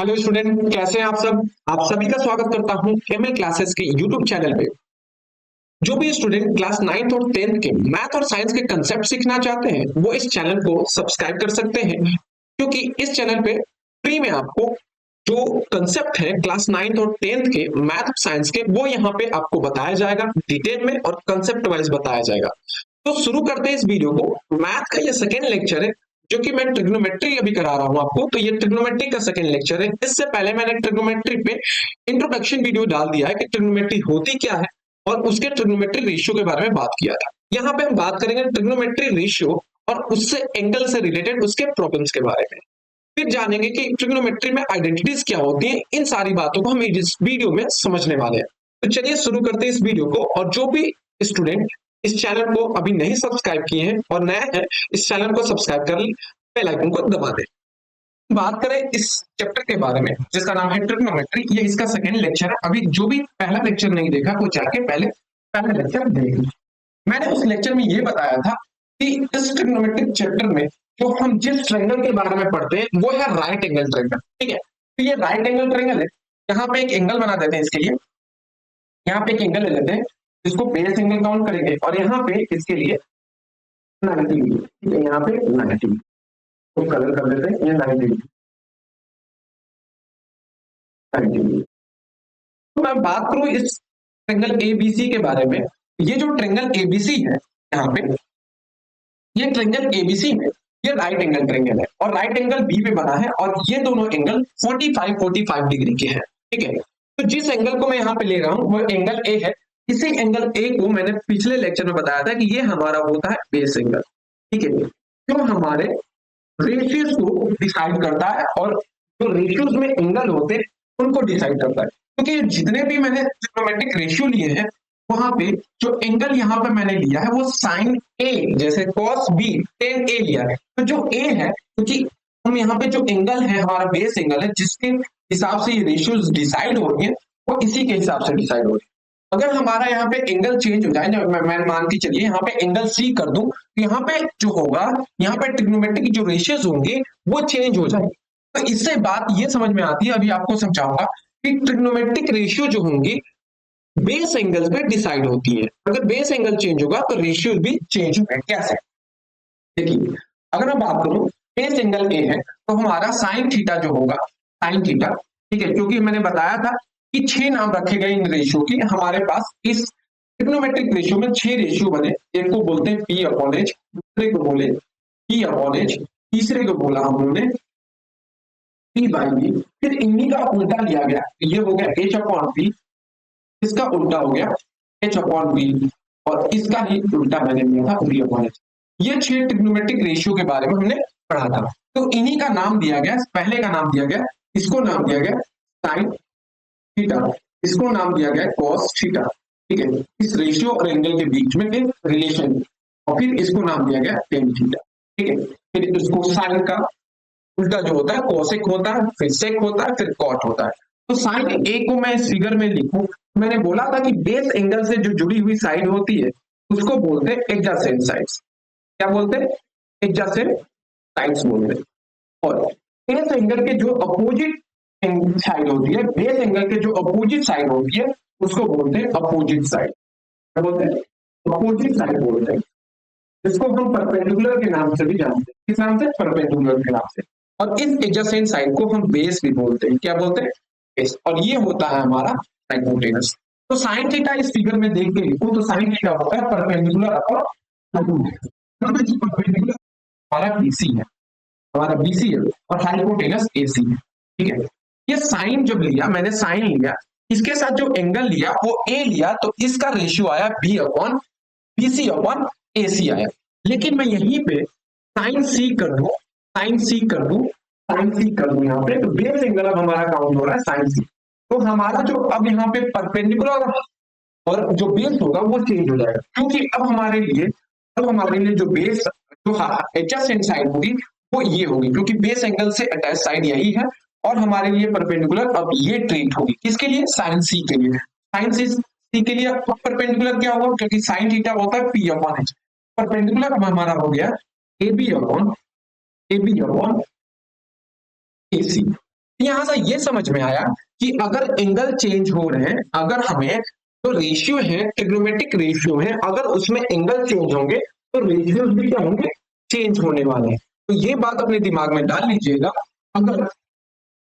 Hello student, कैसे हैं आप सब। आप सभी का स्वागत करता हूं एमएल क्लासेस के यूट्यूब चैनल पे। जो भी स्टूडेंट क्लास 9th और 10th के मैथ और साइंस के कंसेप्ट सीखना चाहते हैं वो इस चैनल को सब्सक्राइब कर सकते हैं, क्योंकि इस चैनल पे फ्री में आपको जो कंसेप्ट है क्लास 9th और 10th के मैथ और साइंस के वो यहाँ पे आपको बताया जाएगा डिटेल में और कंसेप्ट वाइज बताया जाएगा। तो शुरू करते हैं इस वीडियो को। मैथ का ये सेकेंड लेक्चर है जो कि मैं ट्रिग्नोमेट्री अभी करा रहा हूं आपको। तो ये ट्रिग्नोमेट्री का सेकंड लेक्चर है। इससे पहले मैंने ट्रिग्नोमेट्री पे इंट्रोडक्शन वीडियो डाल दिया है कि ट्रिग्नोमेट्री होती क्या है और उसके ट्रिग्नोमेट्री रेशियो के बारे में बात किया था। यहाँ पे हम बात करेंगे ट्रिग्नोमेट्री रेशियो और उससे एंगल से रिलेटेड उसके प्रॉब्लम्स के बारे में। फिर जानेंगे कि ट्रिग्नोमेट्री में आइडेंटिटीज क्या होती हैं। इन सारी बातों को हम इस वीडियो में समझने वाले हैं। तो चलिए शुरू करते हैं इस वीडियो को। और जो भी स्टूडेंट इस चैनल को अभी नहीं सब्सक्राइब किए हैं और नया है, इस चैनल को सब्सक्राइब कर ले, बेल आइकन को दबा दे। बात करें इस चैप्टर के बारे में जिसका नाम है ट्रिग्नोमेट्री, ये इसका सेकंड लेक्चर है। अभी जो भी पहला लेक्चर नहीं देखा वो जाके पहले पहला लेक्चर देख लीजिए। मैंने उस लेक्चर में ये बताया था कि इस ट्रिग्नोमेट्रिक चैप्टर में जो हम जिस ट्रायंगल के बारे में पढ़ते हैं वो है राइट एंगल ट्रायंगल। ठीक है, तो ये राइट एंगल ट्रायंगल है। यहाँ पे एक एंगल बना देते हैं इसके लिए। यहाँ पे एक एंगल ले लेते हैं जिसको बेस एंगल काउंट करेंगे और यहाँ पे इसके लिए 90 डिग्री। ठीक है, यहाँ पे 90 डिग्री तो कलर कर देते हैं, ये 90 डिग्री। तो मैं बात करूं इस ट्रायंगल एबीसी के बारे में। ये जो ट्रायंगल एबीसी है यहाँ पे, ये ट्रायंगल एबीसी में ये राइट एंगल ट्रायंगल है और राइट एंगल बी पे बना है और ये दोनों एंगल 45 डिग्री के हैं। ठीक है, तो जिस एंगल को मैं यहाँ पे ले रहा हूँ वो एंगल ए है। इसी एंगल ए को मैंने पिछले लेक्चर में बताया था कि ये हमारा होता है बेस एंगल। ठीक है, जो हमारे रेशियोज को डिसाइड करता है और जो रेशियोज में एंगल होते हैं उनको डिसाइड करता है। क्योंकि जितने भी मैंने ट्रिग्नोमेट्रिक रेशियो लिए हैं वहां पे जो एंगल यहाँ पे मैंने लिया है वो साइन ए, जैसे कॉस बी टेन ए लिया है। तो जो ए है, क्योंकि हम यहाँ पे जो एंगल है हमारा बेस एंगल है जिसके हिसाब से ये रेशियोज डिसाइड हो रही है वो इसी के हिसाब से डिसाइड हो रही है। अगर हमारा यहाँ पे एंगल चेंज हो जाए, मैं मान के चलिए यहाँ पे एंगल सी कर दूं, तो यहाँ पे जो होगा, यहाँ पे ट्रिग्नोमेट्री की जो रेशियोज होंगे वो चेंज हो जाएंगे। तो इससे बात ये समझ में आती है, अभी आपको समझाऊंगा कि ट्रिग्नोमेट्रिक रेशियो जो होंगी बेस एंगल्स पे डिसाइड होती है। अगर बेस एंगल चेंज होगा तो रेशियो भी चेंज होगा। कैसे? देखिए, अगर मैं बात करूं बेस एंगल ए है तो हमारा साइन थीटा जो होगा, साइन थीटा, ठीक है, क्योंकि मैंने बताया था कि 6 नाम रखे गए इन रेशियो की। हमारे पास इस ट्रिग्नोमेट्रिक रेशियो में 6 रेशियो बने। एक को बोलते हैं पी अपॉन एच, दूसरे को बोले पी अपॉन एच, तीसरे को बोला हम लोगने पी बाई बी। फिर इन्हीं का उल्टा लिया गया, ये हो गया एच अपॉन पी, इसका उल्टा हो गया एच अपॉन बी और इसका ही उल्टा मैंने लिया था बी अपॉन एच। ये 6 ट्रिग्नोमेट्रिक रेशियो के बारे में हमने पढ़ा था। तो इन्हीं का नाम दिया गया, पहले का नाम दिया गया, इसको नाम दिया गया साइन थीटा, इसको नाम दिया गया कॉस थीटा। ठीक है, इस रेशियो और एंगल के बीच में एक रिलेशन, और फिर इसको नाम दिया गया टेन थीटा। ठीक है, फिर इसको साइन का उल्टा जो होता है कोसेक होता है, फिर सेक होता है, फिर कॉट होता है। तो साइन ए को मैं इस फिगर में लिखूं, मैंने बोला था कि बेस एंगल से जो जुड़ी हुई साइड होती है उसको बोलते हैं एडजेसेंट साइड्स। क्या बोलते हैं? एडजेसेंट साइड्स बोलते हैं। और बेस एंगल के जो अपोजिट साइड होती है, बेस एंगल के जो अपोजिट साइड होती है उसको बोलते हैं अपोजिट साइड। क्या बोलते हैं? अपोजिट साइड बोलते हैं, जिसको हम परपेंडिकुलर के नाम से भी जानते हैं। किस नाम से? परपेंडिकुलर के नाम से। और इस एडजेसेंट साइड को हम बेस भी बोलते हैं। क्या बोलते हैं? बेस। और ये होता है हमारा हाइपोटेनस। तो साइन थीटा इस फिगर में देख के लिखो तो साइन थीटा होता है परपेंडिकुलर अपॉन परपेंडिकुलर, हमारा बीसी है, हमारा बीसी है और हाइपोटेनस एसी है। ठीक है, ये साइन जब लिया मैंने, साइन लिया, इसके साथ जो एंगल लिया वो ए लिया, तो इसका रेशियो आया B upon BC upon AC आया। लेकिन मैं यहीं पे साइन सी कर दूं, साइन सी कर दूं, साइन सी कर दूं यहाँ पे, तो बेस एंगल अब हमारा काउंट हो रहा है साइन सी। तो हमारा जो अब यहाँ पे परपेंडिकुलर और जो बेस होगा वो चेंज हो जाएगा, क्योंकि अब हमारे लिए जो बेस जो एडजेसेंट साइड होगी वो ये होगी, क्योंकि बेस एंगल से अटैच साइड यही है और हमारे लिए परपेंडिकुलर अब ये ट्रीट होगी। किसके लिए? साइन सी के लिए। साइन सी के लिए परपेंडिकुलर क्या होगा? क्योंकि साइन थीटा होता है पी अपॉन एच, परपेंडिकुलर अब हमारा हो गया ए बी अपॉन एसी। यहां से ये समझ में आया कि अगर एंगल चेंज हो रहे हैं, अगर हमें जो रेशियो है, ट्रिग्नोमेट्रिक रेशियो है, अगर उसमें एंगल चेंज होंगे तो रेशियो भी क्या होंगे, चेंज होने वाले हैं। तो ये बात अपने दिमाग में डाल लीजिएगा। अगर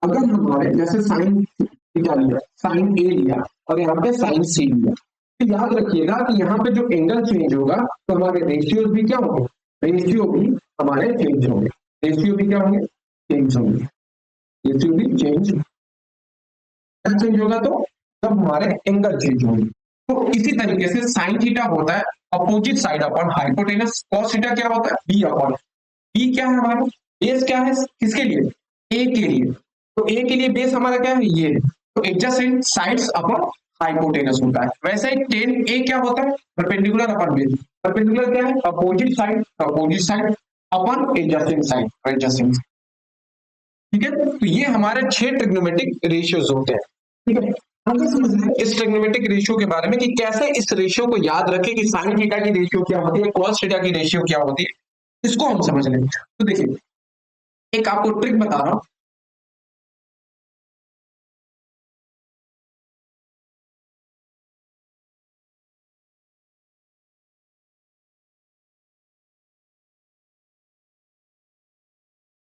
अगर हमारे जैसे साइन थीटा लिया, साइन ए लिया और यहाँ पे साइन सी लिया, तो याद रखिएगा कि यहाँ पे जो एंगल चेंज होगा तो हमारे रेशियो भी क्या होंगे, रेशियो भी हमारे चेंज होंगे, रेशियो भी क्या होंगे, चेंज होंगे, रेशियो भी चेंज चेंज होगा तो तब हमारे एंगल चेंज होंगे। तो इसी तरीके से साइन थीटा होता है opposite side upon hypotenuse, cos theta क्या होता है बी अपॉन, बी क्या है हमारा बेस, क्या है किसके लिए, ए के लिए, तो ए के लिए बेस हमारा क्या है ये, तो एडजेसेंट साइड्स अपॉन हाइपोटेनस होता है। वैसे ही टेन ए क्या होता है, परपेंडिकुलर अपॉन बेस, परपेंडिकुलर क्या है opposite side upon adjacent side, adjacent, ठीक है। तो ये हमारे 6 ट्रिग्नोमेट्रिक रेशियोज होते हैं, ठीक है। आगे समझिए इस ट्रिग्नोमेट्रिक रेशियो के बारे में कि कैसे इस रेशियो को याद रखें कि साइन थीटा की रेशियो क्या होती है, कॉस थीटा की रेशियो क्या होती है, इसको हम समझ लें। तो देखिए एक आपको ट्रिक बता रहा हूं,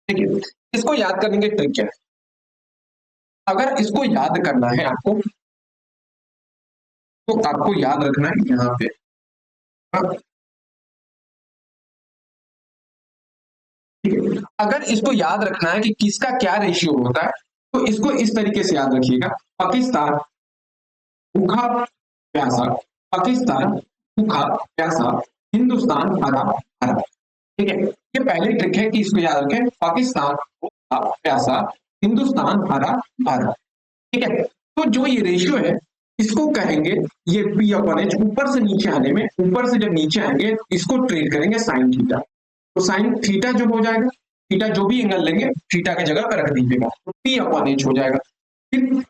देखिए इसको याद करने की ट्रिक क्या है। अगर इसको याद करना है आपको तो आपको याद रखना है यहाँ पे, हाँ, ठीक है। अगर इसको याद रखना है कि किसका क्या रेशियो होता है तो इसको इस तरीके से याद रखिएगा, पाकिस्तान भूखा प्यासा, पाकिस्तान भूखा प्यासा, हिंदुस्तान हरा हरा, ठीक है। ये पहली ट्रिक है कि इसको याद रखें, पाकिस्तान भूखा प्यासा, हिंदुस्तान हरा भरा, ठीक है। तो जो ये रेशियो है इसको कहेंगे, ये पी अपॉन एच, ऊपर से नीचे आने में, ऊपर से जब नीचे आएंगे इसको ट्रीट करेंगे साइन थीटा, तो साइन थीटा जो हो जाएगा, थीटा जो भी एंगल लेंगे थीटा की जगह पर रख दीजिएगा, तो पी अपॉन एच हो जाएगा। फिर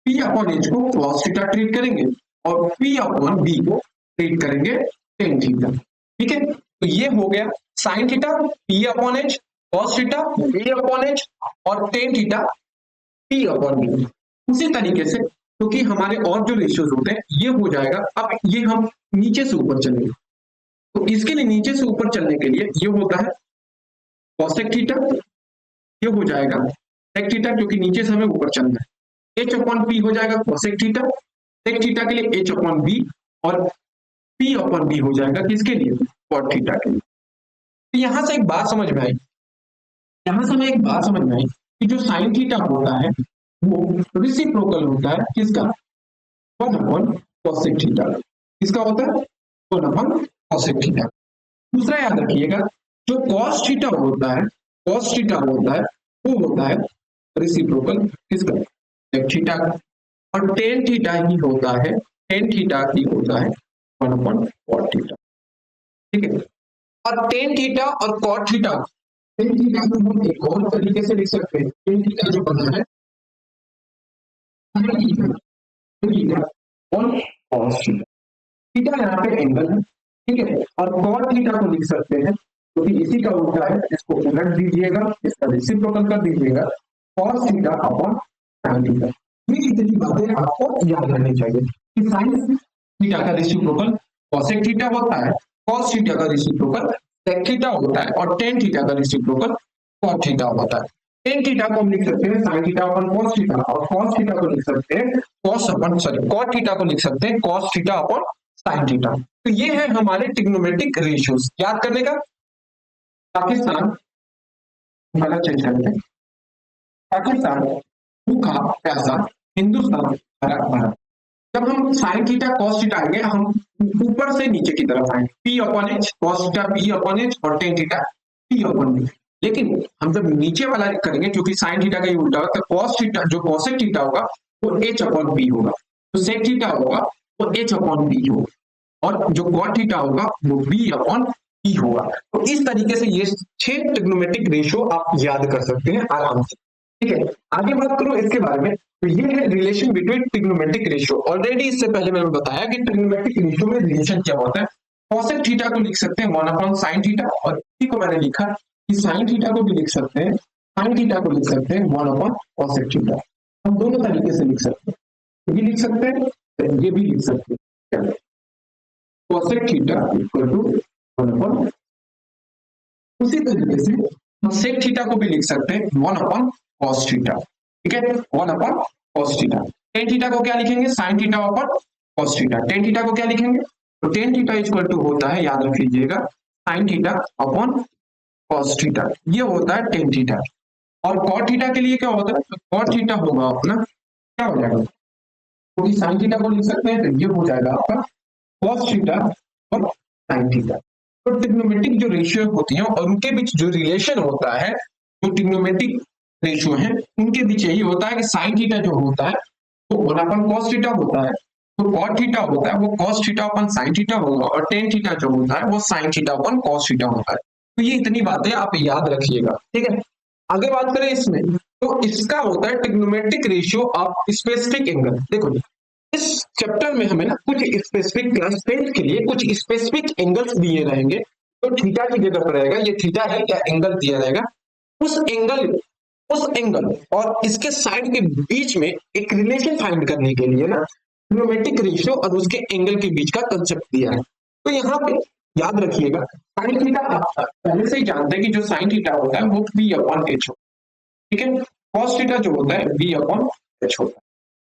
पी अपॉन एच को कॉस थीटा ट्रीट करेंगे और पी अपॉन बी को ट्रीट करेंगे टेन थीटा, ठीक है। तो ये हो गया sine theta P upon H, cos theta B upon H और tan theta P upon B. उसी तरीके से क्योंकि हमारे और जो रेशियोज होते हैं ये हो जाएगा, अब ये हम नीचे से ऊपर चलेंगे, तो इसके लिए नीचे से ऊपर चलने के लिए ये होता है कॉसेक थीटा, ये हो जाएगा सेक थीटा क्योंकि नीचे से हमें ऊपर चलना है, एच अपॉन पी हो जाएगा कॉसेक थीटा, सेक थीटा के लिए एच अपॉन बी और पी अपॉन बी हो जाएगा किसके लिए, कॉट थीटा के लिए। तो यहां से एक बात समझ में आई, यहां से हमें एक बात समझ में आई कि जो साइन थीटा होता है वो रिसिप्रोकल होता है किसका, वन अपॉन कॉसेक थीटा, किसका होता है वन अपॉन कॉसेक थीटा। दूसरा याद रखिएगा जो कॉस थीटा होता है, कॉस थीटा होता है वो होता है रिसिप्रोकल किसका, सेक थीटा का, और टेन थीटा ही होता है, टेन थीटा ही होता है वन अपॉन कॉट थीटा, ठीक है। और टेन थीटा और कॉट थीटा, टेन थीटा को हम एक और तरीके से लिख सकते हैं, टेन थीटा जो बना है थीटा और कॉस थीटा, थीटा यहाँ पे एंगल है, ठीक है, और कॉट थीटा को लिख सकते हैं क्योंकि तो इसी का उल्टा है, इसको उलट दीजिएगा, इसका रेसिप्रोकल कर दीजिएगा, cos theta upon sine theta. ये इतनी बातें आपको याद रहनी चाहिए कि साइन थीटा का रेसिप्रोकल कॉसेक थीटा होता है, कॉस थीटा का रेसिप्रोकल सेक थीटा होता है और टेन थीटा का रेसिप्रोकल कॉट थीटा होता है। टेन थीटा को हम लिख सकते हैं sine theta upon cos theta और कॉस थीटा को लिख सकते हैं cos upon sorry cot theta को लिख सकते हैं cos theta upon sine theta. तो ये है हमारे ट्रिग्नोमेट्रिक रेशियोज, याद करने का। पाकिस्तान वाला चेंज करते हैं, पाकिस्तान भूखा प्यासा, हिंदुस्तान हरा भरा। जब हम साइन थीटा कॉस थीटा आएंगे हम ऊपर से नीचे की तरफ आएंगे, P upon H cos theta P upon H और tan theta P upon B. लेकिन हम जब नीचे वाला करेंगे क्योंकि साइन थीटा का ये उल्टा होगा, तो कॉस थीटा जो कॉसेक थीटा होगा वो एच अपॉन बी होगा, तो सेक थीटा होगा वो एच अपॉन बी होगा और जो कॉट थीटा होगा वो बी अपॉन ई होगा। तो इस तरीके से ये 6 ट्रिग्नोमेट्रिक रेशियो आप याद कर सकते हैं आराम से, ठीक है। आगे बात करो इसके बारे में, तो ये है relation between trigonometric ratio. Already इससे पहले मैंने बताया कि ट्रिग्नोमेट्रिक रेशियो में रिलेशन क्या होता है। कॉसेक थीटा को लिख सकते हैं वन अपॉन साइन थीटा और इसी को मैंने लिखा कि साइन थीटा को भी लिख सकते हैं साइन थीटा को लिख सकते हैं 1/cosec थीटा। हम दोनों तरीके से लिख सकते हैं, ये लिख सकते हैं, ये भी लिख सकते हैं। cosec थीटा इक्वल टू 1/, उसी तरीके से हम sec थीटा को भी लिख सकते हैं 1/cos थीटा। ठीक है, 1/cos थीटा। tan थीटा को क्या लिखेंगे, sin theta upon cos theta. tan theta को क्या लिखेंगे, तो tan थीटा इक्वल टू होता है, याद रख लीजिएगा, sin theta upon cos theta, ये होता है tan थीटा। और cot थीटा के लिए क्या होता है, तो cot थीटा होगा अपना, क्या हो जाएगा, क्योंकि sin थीटा को लिख सकते हैं, तो ये हो जाएगा आपका cos थीटा और sin थीटा। तो ट्रिग्नोमेट्रिक जो रेशियो होती हैं और उनके बीच जो रिलेशन होता है, जो ट्रिग्नोमेट्रिक रेशियो है उनके बीच यही होता है कि sin थीटा जो होता है वो 1/cos थीटा होता है, तो cot थीटा होता है वो cos थीटा अपन sin थीटा होगा, और tan थीटा जो होता है वो sin थीटा अपन cos थीटा होता है। तो ये इतनी बातें आप याद रखिएगा। ठीक है, आगे बात करें इसमें, तो इसका होता है trigonometric ratio of specific angle. देखो इस चैप्टर में हमें ना कुछ स्पेसिफिक क्लास 10 के लिए कुछ स्पेसिफिक एंगल्स दिए रहेंगे, तो थीटा की जगह पर रहेगा ये थीटा है या एंगल दिया रहेगा, उस एंगल और इसके साइड के बीच में एक रिलेशन फाइंड करने के लिए ना ट्रिग्नोमेट्रिक रेशियो और उसके एंगल के बीच का कंसेप्ट दिया है। तो यहाँ पे याद रखिएगा, साइन थीटा आप पहले से ही जानते हैं कि जो साइन थीटा होता है वो V/H होता है। ठीक है, cos थीटा जो होता है V/H होता है,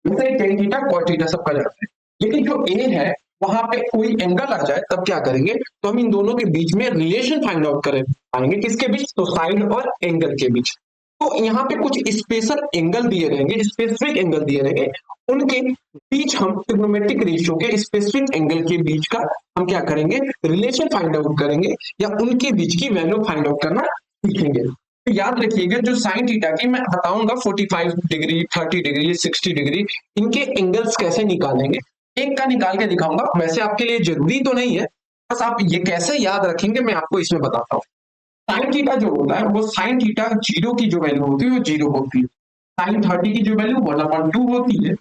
जैसे tan थीटा cot थीटा सबका जानते हैं। लेकिन जो A है वहां पे कोई एंगल आ जाए तब क्या करेंगे, तो हम इन दोनों के बीच में रिलेशन फाइंड आउट करें पाएंगे, किसके बीच, तो साइन और एंगल के बीच। तो यहाँ पे कुछ स्पेशल एंगल दिए रहेंगे, स्पेसिफिक एंगल दिए रहेंगे, उनके बीच हम ट्रिग्नोमेट्रिक रेशियो के स्पेसिफिक एंगल के बीच का हम क्या करेंगे, रिलेशन फाइंड आउट करेंगे या उनके बीच की वैल्यू फाइंड आउट करना सीखेंगे। तो याद रखिएगा जो साइन थीटा की मैं बताऊंगा 45 डिग्री, 30 डिग्री, 60 डिग्री, इनके एंगल्स कैसे निकालेंगे, एक का निकाल के दिखाऊंगा। वैसे आपके लिए जरूरी तो नहीं है, बस आप ये कैसे याद रखेंगे मैं आपको इसमें बताता हूँ। साइन थीटा जो होता है वो साइन थीटा 0 की जो वैल्यू होती है वो 0 होती है, साइन 30 की जो वैल्यू 1/2 होती है,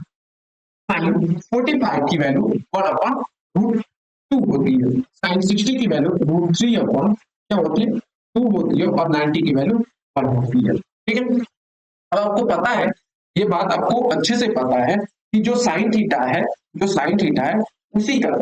साइन 45 की वैल्यू 1/√2 होती है, साइन 60 की वैल्यू √3 अपॉन क्या होती है 2 होती है, और 90 की वैल्यू 1 होती है। ठीक है, अब आपको पता है, ये बात आपको अच्छे से पता है कि जो साइन थीटा है, जो साइन थीटा है उसी का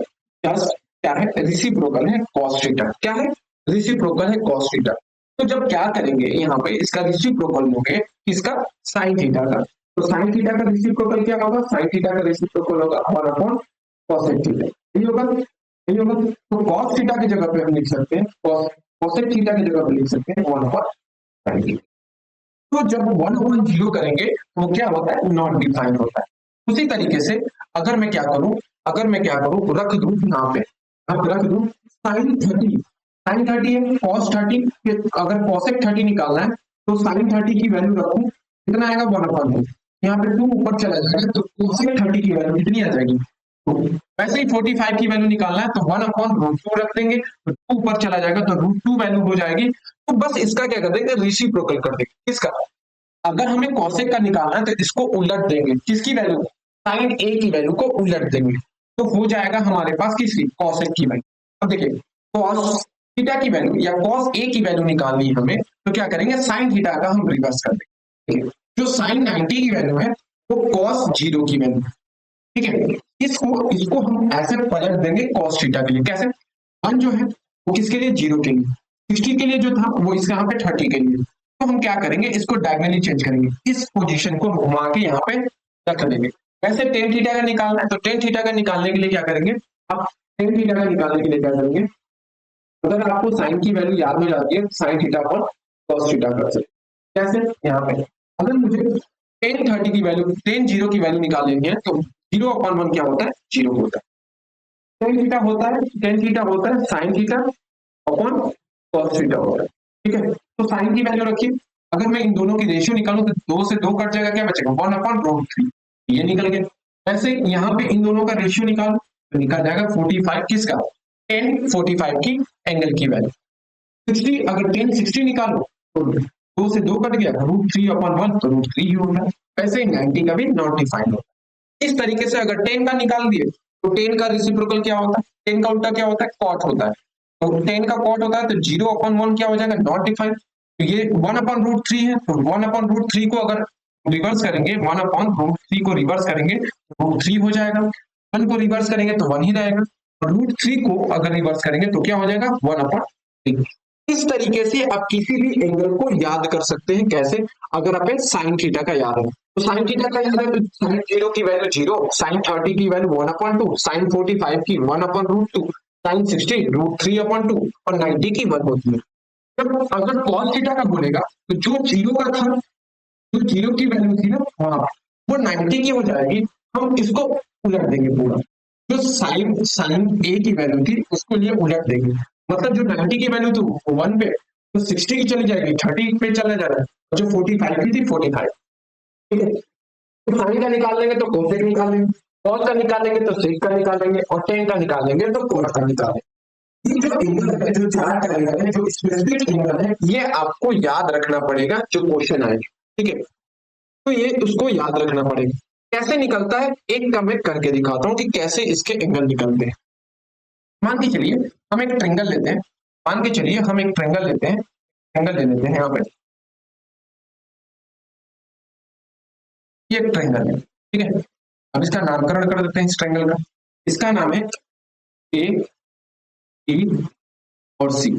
जस्ट क्या है, रेसिप्रोकल है cos थीटा। क्या है, रेसिप्रोकल है cos थीटा। तो जब क्या करेंगे यहाँ पे इसका रेसिप्रोकल लोगे, किसका, साइन थीटा का, तो साइन थीटा का रेसिप्रोकल क्या होगा, साइन थीटा का रेसिप्रोकल होगा 1/cosec थीटा। यही होगा, यही होगा। तो cos थीटा की जगह पे हम लिख सकते हैं cosec थीटा की जगह पे लिख सकते हैं 1/sin थीटा। तो जब 1/0 करेंगे तो क्या होता है, नॉट डिफाइंड होता है। उसी तरीके से अगर मैं क्या करूं, रख दूं यहाँ पे, अब रख दूं साइन 30, साइन 30 है cos 30, अगर cosec 30 निकालना है तो साइन 30 की वैल्यू रखूं, कितना आएगा 1/2, यहाँ पे 2 ऊपर चला जाएगा तो cosec 30 की वैल्यू कितनी आ जाएगी 2। वैसे ही 45 की वैल्यू निकालना है तो 1/√2 रख देंगे, तो 2 ऊपर चला जाएगा तो √2 वैल्यू हो जाएगी। तो बस इसका क्या कर देंगे, रेसिप्रोकल कर देंगे, किसका, अगर हमें cosec का निकालना है तो इसको उलट देंगे, किसकी वैल्यू, साइन ए की वैल्यू को उलट देंगे, तो हो जाएगा हमारे पास किसकी, cosec की वैल्यू। अब देखिए cos थीटा की वैल्यू या cos ए की वैल्यू निकालनी है हमें, तो क्या करेंगे, साइन थीटा का हम रिवर्स कर देंगे। जो साइन 90 की वैल्यू है वो cos 0 की वैल्यू, ठीक है, इसको इसको हम ऐसे पलट देंगे cos थीटा के लिए, कैसे, 1 जो है वो किसके लिए, 0 के लिए, 60 के लिए जो था वो इसके यहाँ पे 30 के लिए। तो हम क्या करेंगे, इसको डायगोनली चेंज करेंगे, इस पोजीशन को घुमा के यहाँ पे रख देंगे। वैसे tan थीटा का निकालना है तो tan थीटा का निकालने के लिए क्या करेंगे, अब tan थीटा का निकालने के लिए क्या करेंगे, अगर आपको साइन की वैल्यू याद हो जाती है साइन थीटा पर cos थीटा कर सकते, कैसे, यहाँ पे अगर मुझे tan 30 की वैल्यू, tan 0 की वैल्यू निकालनी है तो 0/1 क्या होता है, 0 होता है। tan थीटा होता है, tan थीटा होता है sign theta upon cos theta होता है। ठीक है, तो साइन की वैल्यू रखिए, अगर मैं इन दोनों की रेशियो निकालूं तो 2 से 2 कट जाएगा, क्या बचेगा 1/√3, ये निकल गया। ऐसे यहाँ पे इन दोनों का रेशियो निकालो तो निकल जाएगा 45 किसका, tan 45 की एंगल की वैल्यू। 60, अगर tan 60 निकालो तो 2 से 2 कट गया, √3/1 तो √3 ही होगा। वैसे 90 का भी नॉट डिफाइंड होता है। इस तरीके से अगर tan का निकाल दिए तो tan का रेसिप्रोकल क्या होता है, tan का उल्टा क्या होता है, cot होता है, तो tan का cot होता है तो 0/1 क्या हो जाएगा, नॉट डिफाइंड। तो ये 1/√3 है, तो 1/√3 को अगर रिवर्स करेंगे, 1/√3 को रिवर्स करेंगे तो √3 हो जाएगा। 1 को रिवर्स करेंगे तो 1 ही रहेगा, और √3 को अगर रिवर्स करेंगे तो क्या हो जाएगा 1/3। इस तरीके से आप किसी भी एंगल को याद कर सकते हैं। कैसे? अगर आप साइन थीटा का याद है तो साइन थीटा का याद है तो साइन 0 की वैल्यू 0, साइन 30 की वैल्यू 1/2, साइन 45 की 1/√2, साइन 60 √3/2 और 90 की 1 होती है। जब अगर कॉस थीटा का बोलेगा तो जो 0 का था, जो 0 की वैल्यू थी ना वहां, वो 90 की हो जाएगी। हम इसको उलट देंगे पूरा, जो साइन साइन ए की वैल्यू थी उसको लिए उलट देंगे। मतलब जो 90 की वैल्यू थी वो 1 पे, तो 60 की चली जाएगी 30 पे चला जा रहा है, और जो 45 की थी 45। ठीक है, तो साइन का निकाल लेंगे तो कोसेक निकाल लेंगे, कॉस का निकालेंगे तो सेक का निकालेंगे, और टेन का निकालेंगे तो कोण का निकालेंगे। ये जो एंगल है, जो चार का एंगल है, जो स्पेसिफिक एंगल है, ये आपको याद रखना पड़ेगा जो क्वेश्चन आए। ठीक है, तो ये उसको याद रखना पड़ेगा। कैसे निकलता है एक का मैं करके दिखाता हूं कि कैसे इसके एंगल निकलते हैं। मान के चलिए हम एक ट्रायंगल लेते हैं, मान के चलिए हम एक ट्रायंगल लेते हैं, ट्रायंगल ले लेते हैं यहाँ पे, ये एक ट्रायंगल है। ठीक है, अब इसका नामकरण कर देते हैं इस ट्रायंगल का। इसका नाम है ए, बी और सी।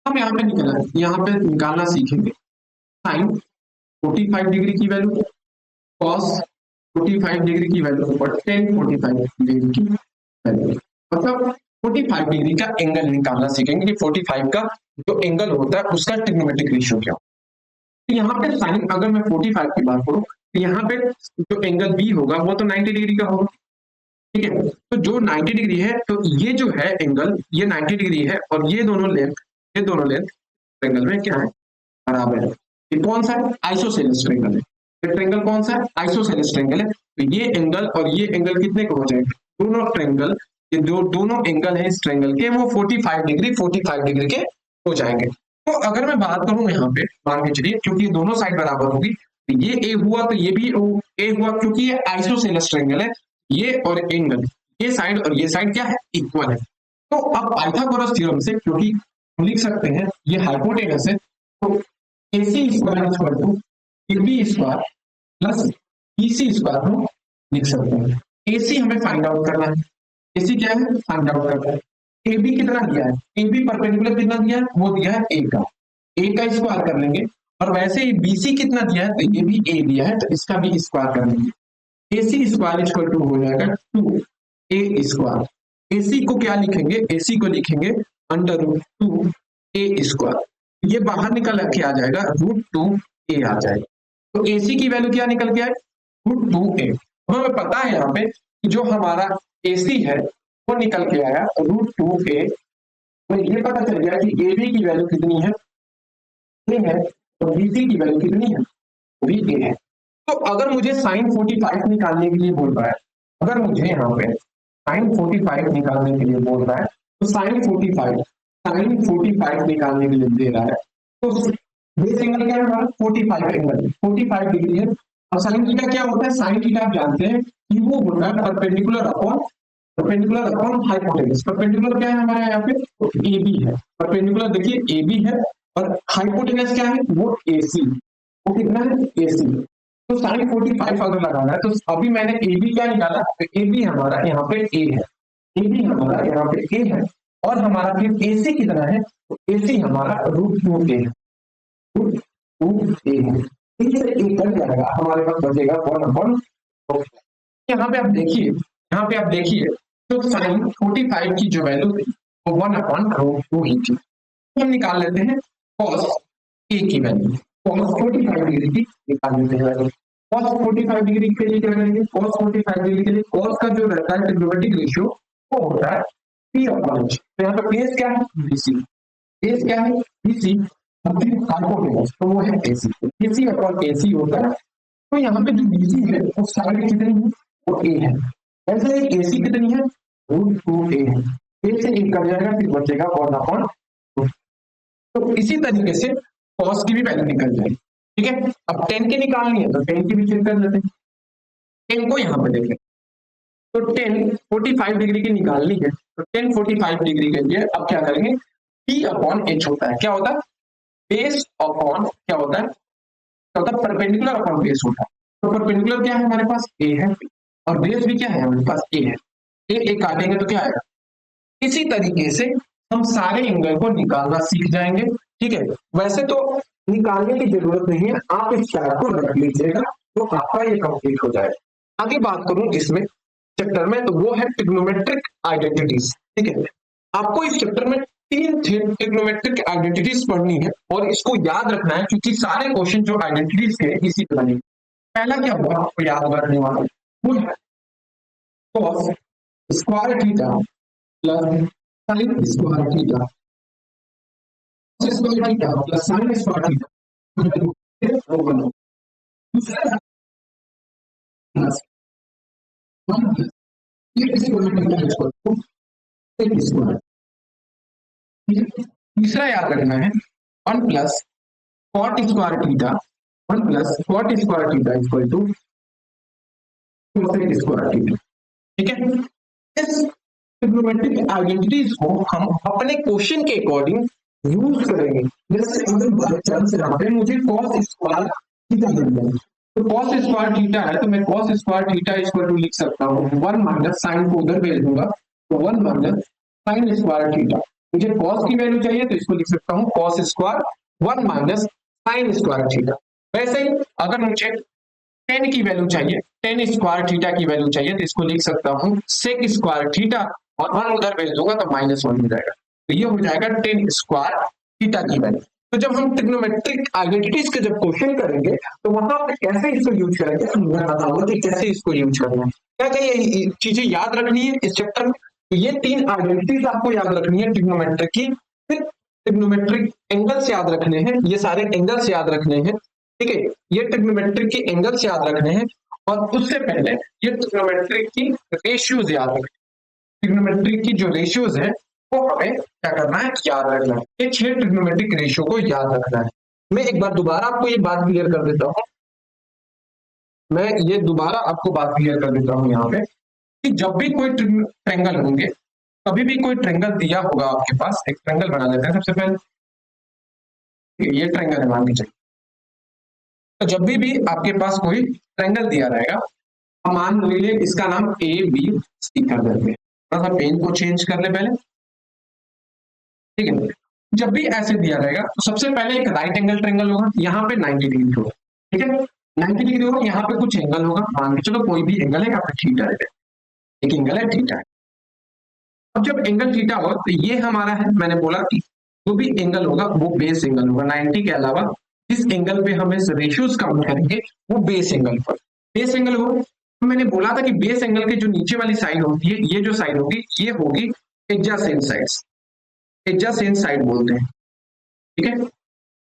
हम यहाँ पे निकालना सीखेंगे साइन 45 डिग्री की वैल्यू, कॉस 45 डिग्री की वैल्यू और टेन 45 डिग्री की वैल्यू। मतलब 45 डिग्री का एंगल निकालना सीखेंगे कि 45 का जो एंगल होता है उसका ट्रिग्नोमेट्रिक रेशियो क्या हो। तो यहाँ पे साइन, अगर मैं 45 की बात करूं तो यहाँ पे जो एंगल बी होगा वो तो 90 डिग्री का होगा। ठीक है, तो जो 90 डिग्री है तो ये जो है एंगल ये 90 डिग्री है, और ये दोनों लेंथ एंगल में क्या है, बराबर है। ये कौन सा है? आइसोसेलेस ट्रायंगल है। ये ट्रायंगल कौन सा है? आइसोसेलेस ट्रायंगल है। तो ये एंगल और ये एंगल कितने को हो जाएंगे? दोनों ट्रायंगल, ये जो दोनों एंगल है इस ट्रायंगल के वो 45 डिग्री के हो जाएंगे। तो अगर मैं बात करूं यहाँ पे, मान के चलिए क्योंकि दोनों साइड बराबर होगी, तो ये ए हुआ तो ये भी ए हुआ, क्योंकि ये आइसोसेलेस ट्रायंगल है। ये और एंगल, ये साइड और ये साइड क्या है? इक्वल है। तो अब पाइथागोरस थ्योरम से, क्योंकि हम लिख सकते हैं ये हाइपोटेनस है, तो AC square equal to AB square plus BC square हम लिख सकते हैं। AC हमें फाइंड आउट करना है, AC क्या है? फाइंड आउट करना है। AB कितना दिया है? AB परपेंडिकुलर कितना दिया है? वो दिया है A का, A का स्क्वायर कर लेंगे। और वैसे ही BC कितना दिया है? तो ये भी A दिया है, तो इसका भी स्क्वायर कर लेंगे। AC स्क्वायर इक्वल टू हो जाएगा 2A स्क्वायर। AC को क्या लिखेंगे? AC को लिखेंगे √2A स्क्वायर। ये बाहर निकल के आ जाएगा √2A आ जाएगा। तो AC की वैल्यू क्या निकल के आए? √2A। हमें पता है यहाँ पे कि जो हमारा AC है वो निकल के आया √2A। तो ये पता चल गया कि AB की वैल्यू कितनी है? ये है। तो BC की वैल्यू कितनी है? भी A है। तो अगर मुझे साइन 45 निकालने के लिए बोल रहा है, अगर मुझे यहाँ पे साइन 45 निकालने के लिए बोल रहा है, तो साइन 45 निकालने के लिए दे रहा है, तो बेस एंगल क्या है हमारा? 45 एंगल, 45 डिग्री है। अब साइन थीटा क्या होता है? साइन थीटा आप जानते हैं कि वो होता है परपेंडिकुलर अपॉन हाइपोटेनस। परपेंडिकुलर क्या है हमारे यहाँ पे? तो AB है। परपेंडिकुलर देखिए AB है, और हाइपोटेनस क्या है? वो AC, वो कितना है? AC। तो साइन 45 अगर लगाना है तो अभी मैंने ए बी क्या निकाला? तो ए बी हमारा यहाँ पे ए है, ए बी हमारा यहाँ पे ए है, और हमारा फिर ए सी कितना है? तो ए सी हमारा √2A है, √2A है। ठीक है, एक कट जाएगा, हमारे पास बचेगा 1/2। यहाँ पे आप देखिए, यहाँ पे आप देखिए, तो साइन 45 की जो वैल्यू थी वो 1/√2 ही थी। हम निकाल लेते हैं कॉस ए की वैल्यू, cos 45 डिग्री की निकाल लेते हैं। cos 45 डिग्री के लिए क्या करेंगे? cos 45 डिग्री के लिए cos का जो रहता है ट्रिग्नोमेट्रिक रेशियो वो होता है P/H। तो यहाँ पे बेस क्या है? BC। बेस क्या है? BC। और फिर हाइपोटेनस तो वो है AC। BC/AC होता है। तो यहाँ पे जो BC है वो साइड कितनी है? वो A है। ऐसे ही AC कितनी है? √2A है। A से एक कट जाएगा, फिर बचेगा 1/2। तो इसी तरीके से कॉस की भी वैल्यू निकल जाएगी। ठीक है, अब टेन की निकालनी है तो टेन की भी चेक कर लेते हैं। टेन को यहाँ पे देखें, तो टेन 45 डिग्री की निकालनी है, तो टेन 45 डिग्री के लिए अब क्या करेंगे? P/H होता है, क्या होता है? बेस अपॉन क्या होता है, परपेंडिकुलर अपॉन बेस होता है। तो परपेंडिकुलर क्या है हमारे पास, ए है, और बेस भी क्या है हमारे पास, ए है। ए काटेंगे तो क्या आएगा। इसी तरीके से हम सारे एंगल को निकालना सीख जाएंगे। ठीक है, वैसे तो निकालने की जरूरत नहीं है, आप इस चार्ट को रख लीजिएगा तो आपका ये कंप्लीट हो जाएगा। आगे बात करूं इसमें चैप्टर में, तो वो है ट्रिग्नोमेट्रिक आइडेंटिटीज। ठीक है, आपको इस चैप्टर में तीन ट्रिग्नोमेट्रिक आइडेंटिटीज पढ़नी है और इसको याद रखना है, क्योंकि सारे क्वेश्चन जो आइडेंटिटीज के इसी पे बने। पहला क्या होगा आपको याद रखने वाला, वो है cos square theta plus sin square theta, square theta plus sin square theta. दूसरा plus 1 plus square theta equal to sec square. तीसरा याद रखना है 1 plus cot square theta, 1 plus cot square theta equal to cosec square theta. ठीक है, इस trigonometric identities को हम अपने क्वेश्चन के अकॉर्डिंग यूज करेंगे। जैसे अगर बाय चांस यहाँ पे मुझे cos स्क्वायर थीटा मिल जाए, तो cos स्क्वायर थीटा है तो मैं cos square theta equal to लिख सकता हूँ 1 माइनस साइन को उधर भेज दूंगा तो 1 माइनस साइन स्क्वायर थीटा। मुझे cos की वैल्यू चाहिए तो इसको लिख सकता हूँ cos square 1 minus sine square theta. वैसे ही अगर मुझे tan की वैल्यू चाहिए, tan स्क्वायर थीटा की वैल्यू चाहिए तो इसको लिख सकता हूँ sec स्क्वायर थीटा और 1 उधर भेज दूंगा तो -1 हो जाएगा। तो ये हो जाएगा tan स्क्वायर थीटा की वैल्यू। तो जब हम ट्रिग्नोमेट्रिक आइडेंटिटीज के जब क्वेश्चन करेंगे तो वहां पे कैसे इसको यूज करेंगे, मैं बताऊंगा कि कैसे इसको यूज करना है, क्या क्या ये चीजें याद रखनी है इस चैप्टर में। तो ये तीन आइडेंटिटीज आपको याद रखनी है ट्रिग्नोमेट्रिक की, फिर ट्रिग्नोमेट्रिक एंगल्स याद रखने हैं, ये सारे एंगल्स याद रखने हैं। ठीक है, ये ट्रिग्नोमेट्रिक के एंगल्स याद रखने हैं, और उससे पहले ये ट्रिग्नोमेट्रिक की रेशियोज याद रखने। ट्रिग्नोमेट्रिक की जो रेशियोज है वो हमें क्या करना है, याद रखना है। ये 6 ट्रिग्नोमेट्रिक रेशियो को याद रखना है। मैं एक बार दोबारा आपको ये बात क्लियर कर देता हूँ, मैं ये दोबारा आपको बात क्लियर कर देता हूँ यहाँ पे, कि जब भी कोई ट्रेंगल होंगे, कभी भी कोई ट्रेंगल दिया होगा आपके पास, एक ट्रेंगल बना लेते हैं सबसे पहले। ये ट्रेंगल है मान लीजिए, तो जब भी आपके पास कोई ट्रेंगल दिया रहेगा, मान लीजिए इसका नाम ए बी सी कर देते हैं। थोड़ा सा पेन को चेंज कर ले पहले। ठीक है, जब भी ऐसे दिया रहेगा तो सबसे पहले एक राइट एंगल ट्रेंगल होगा, यहाँ पे 90 डिग्री होगा। ठीक है, 90 डिग्री होगा, यहाँ पे कुछ एंगल होगा, मान के चलो कोई भी एंगल है, यहाँ पे थीटा है, एक एंगल है थीटा है। अब जब एंगल थीटा होगा तो ये हमारा है, मैंने बोला कि जो भी एंगल होगा वो बेस एंगल होगा। 90 के अलावा जिस एंगल पे हम इस रेशियोज काउंट करेंगे वो बेस एंगल पर बेस एंगल होगा। तो मैंने बोला था कि बेस एंगल के जो नीचे वाली साइड होती है, ये जो साइड होगी ये होगी एडजेसेंट साइड्स, एडजेसेंट साइड बोलते हैं। ठीक है,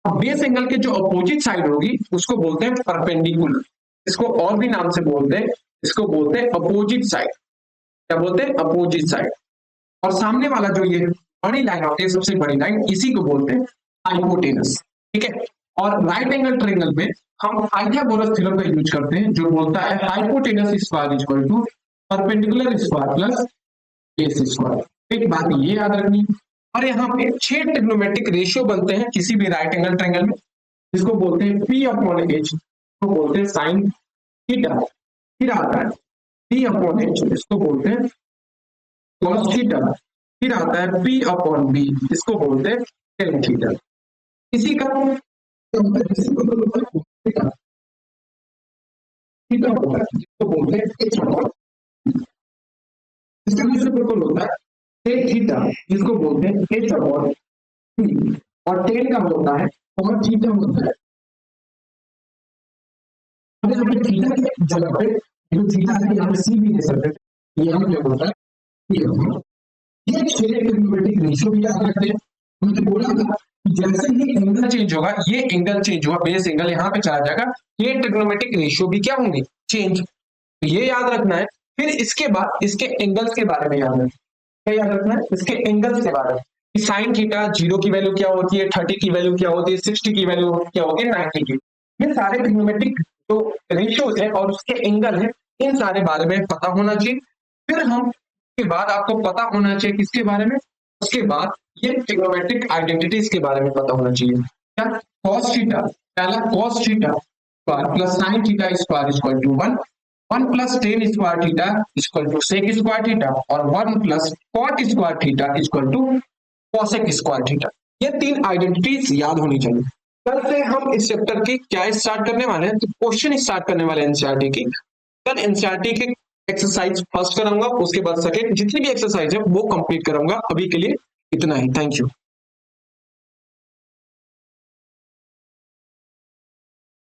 अब बेस एंगल के जो अपोजिट साइड होगी उसको बोलते हैं परपेंडिकुलर, इसको और भी नाम से बोलते हैं, इसको बोलते हैं अपोजिट साइड। क्या बोलते हैं, अपोजिट साइड। और सामने वाला जो ये बड़ी लाइन होती है, सबसे बड़ी लाइन, इसी को बोलते हैं हाइपोटेनस। ठीक है, और राइट एंगल ट्रायंगल में हम पाइथागोरस थ्योरम का यूज करते हैं, जो बोलता है hypotenuse square equal to perpendicular square plus base square. एक बात ये याद रखनी है। और यहाँ पे 6 ट्रिग्नोमेट्रिक रेशियो बनते हैं किसी भी राइट एंगल ट्रायंगल में, जिसको बोलते हैं पी अपॉन एच, इसको बोलते हैं साइन थीटा। फिर आता है पी अपॉन एच, इसको बोलते हैं कॉस थीटा। फिर आता है पी अपॉन बी, इसको बोलते हैं टेन थीटा। इसी का थीटा होता है, जिसको बोलते हैं एच अपॉन, इसका रेसिप्रोकल होता है टेन थीटा, जिसको बोलते हैं एच अपॉन बी। और टेन का होता है और थीटा होता है, अब यहाँ पे थीटा की जगह पे जो थीटा है यहाँ पे सी भी ले सकते हैं, ये हम क्या होता है ये 6 ट्रिग्नोमेट्रिक रेशियो भी याद रखते हैं। हमने बोला था कि जैसे ही एंगल चेंज होगा, ये एंगल चेंज हुआ, बेस एंगल यहाँ पे चला जाएगा, ये ट्रिग्नोमेट्रिक रेशियो भी क्या होंगे, चेंज। तो ये याद रखना है। फिर इसके बाद इसके एंगल्स के बारे में याद रखना है। क्या याद रखना है, इसके एंगल्स के बारे में, कि साइन थीटा 0 की वैल्यू क्या होती है, 30 की वैल्यू क्या होती है, 60 की वैल्यू क्या होती है, 90 की। ये सारे ट्रिग्नोमेट्रिक जो रेशियोज है और उसके एंगल है, इन सारे बारे में पता होना चाहिए। फिर हम के बाद आपको पता होना चाहिए किसके बारे में, उसके बाद ये ट्रिग्नोमेट्रिक आइडेंटिटीज के बारे में पता होना चाहिए। क्या cos थीटा, पहला cos theta square plus sin theta square equal to 1, 1 plus tan square theta equal to sec square theta और 1 plus cot square theta equal to cosec square theta. ये तीन आइडेंटिटीज याद होनी चाहिए। कल से हम इस चैप्टर की क्या स्टार्ट करने वाले हैं, तो क्वेश्चन स्टार्ट करने वाले हैं एनसीईआरटी की। कल एनसीईआरटी की एक्सरसाइज फर्स्ट कराऊंगा, उसके बाद सेकंड जितनी भी एक्सरसाइज है वो कंप्लीट कराऊंगा। अभी के लिए इतना ही, थैंक यू।